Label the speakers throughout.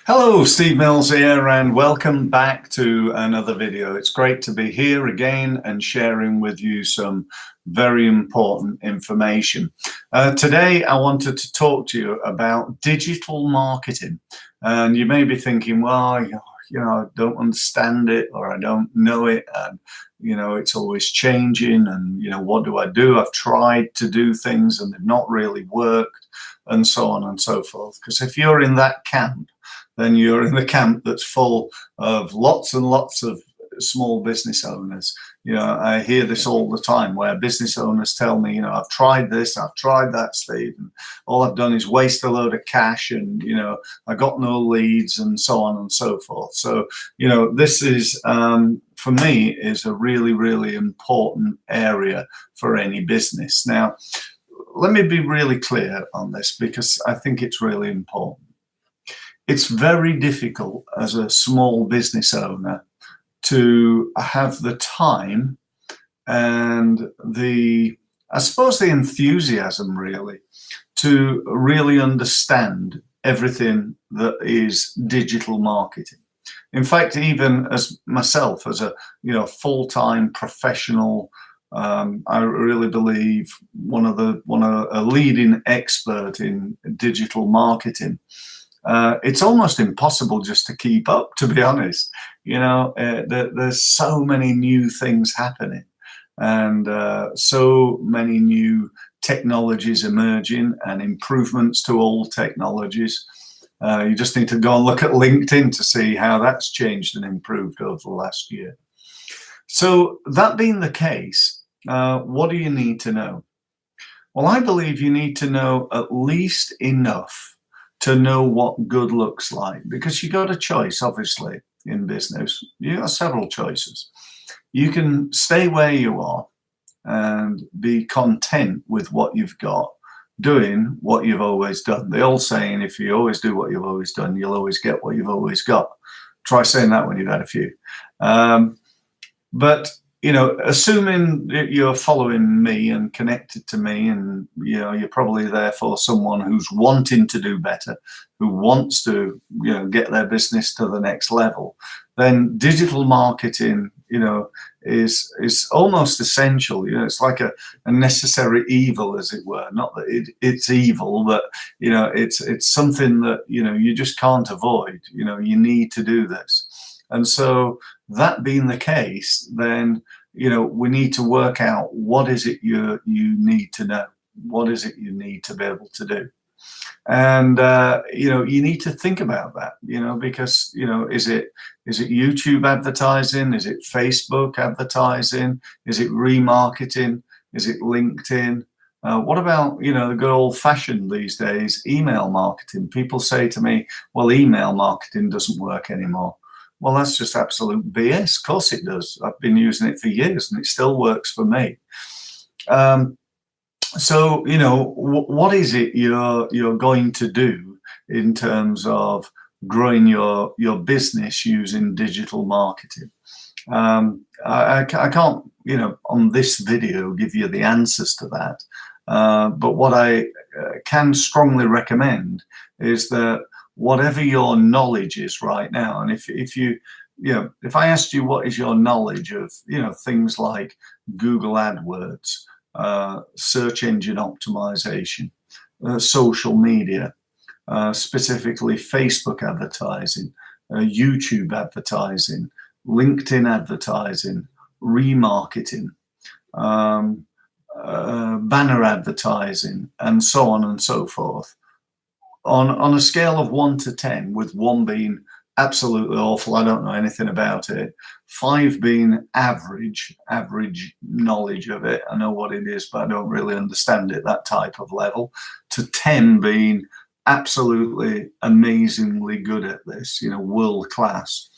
Speaker 1: Hello, Steve Mills here, and welcome back to another video. It's great to be here again and sharing with you some very important information. Today, I wanted to talk to you about digital marketing. And you may be thinking, well, I don't understand it, or I don't know it, and it's always changing, and what do I do? I've tried to do things and they've not really worked, and so on and so forth. Because if you're in that camp, then you're in the camp that's full of lots and lots of small business owners. I hear this all the time where business owners tell me, I've tried this, I've tried that, Steve, and all I've done is waste a load of cash, and I got no leads, and so on and so forth. So this is for me is a really, really important area for any business. Now, let me be really clear on this, because I think it's really important. It's very difficult as a small business owner to have the time and I suppose the enthusiasm really to really understand everything that is digital marketing. In fact, even as myself, as a full-time professional, I really believe a leading expert in digital marketing. It's almost impossible just to keep up, to be honest. There's so many new things happening, and so many new technologies emerging and improvements to all technologies. You just need to go and look at LinkedIn to see how that's changed and improved over the last year. So that being the case, what do you need to know? Well, I believe you need to know at least enough to know what good looks like, because you got a choice. Obviously, in business you got several choices. You can stay where you are and be content with what you've got, doing what you've always done. The old saying, if you always do what you've always done, you'll always get what you've always got. Try saying that when you've had a few. But assuming that you're following me and connected to me, and you're probably therefore someone who's wanting to do better, who wants to get their business to the next level, then digital marketing is almost essential. It's like a necessary evil, as it were. Not that it's evil, but it's something that you just can't avoid. You need to do this. And so, that being the case, then we need to work out what is it you need to know, what is it you need to be able to do, and you need to think about that, because is it YouTube advertising, is it Facebook advertising, is it remarketing, is it LinkedIn? What about the good old-fashioned these days, email marketing? People say to me, well, email marketing doesn't work anymore. Well, that's just absolute BS. Of course it does. I've been using it for years and it still works for me. So, what is it you're going to do in terms of growing your business using digital marketing? I can't, on this video give you the answers to that. But what I can strongly recommend is that whatever your knowledge is right now, and if I asked you what is your knowledge of things like Google AdWords, search engine optimization, social media, specifically Facebook advertising, YouTube advertising, LinkedIn advertising, remarketing, banner advertising, and so on and so forth. On a scale of 1 to 10, with 1 being absolutely awful, I don't know anything about it, 5 being average knowledge of it, I know what it is, but I don't really understand it, that type of level, to 10 being absolutely amazingly good at this, world class.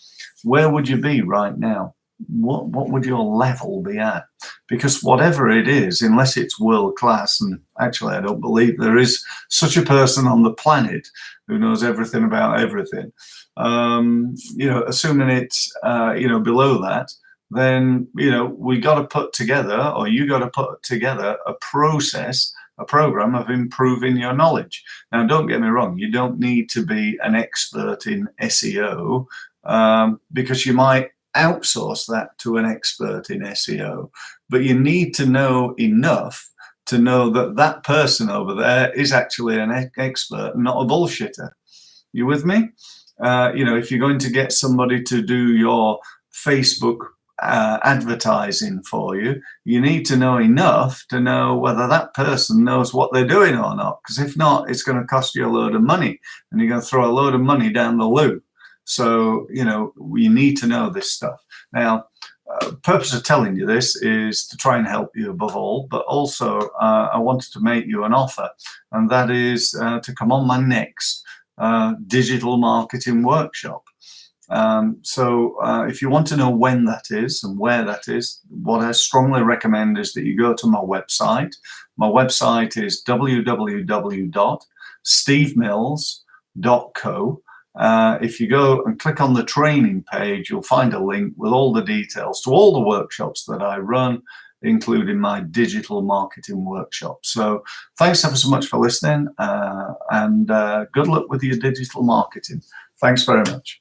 Speaker 1: Where would you be right now? What would your level be at? Because whatever it is, unless it's world class, and actually I don't believe there is such a person on the planet who knows everything about everything, assuming it's below that, then we got to put together, or you got to put together, a process a program of improving your knowledge. Now, don't get me wrong, you don't need to be an expert in SEO, because you might outsource that to an expert in SEO, but you need to know enough to know that that person over there is actually an expert, not a bullshitter. You with me? If you're going to get somebody to do your Facebook advertising for you, you need to know enough to know whether that person knows what they're doing or not. Because if not, it's going to cost you a load of money, and you're going to throw a load of money down the loo. So, we need to know this stuff. Now, purpose of telling you this is to try and help you above all, but also I wanted to make you an offer, and that is to come on my next digital marketing workshop. So if you want to know when that is and where that is, what I strongly recommend is that you go to my website. My website is www.stevemills.co. If you go and click on the training page, you'll find a link with all the details to all the workshops that I run, including my digital marketing workshop. So thanks ever so much for listening, and good luck with your digital marketing. Thanks very much.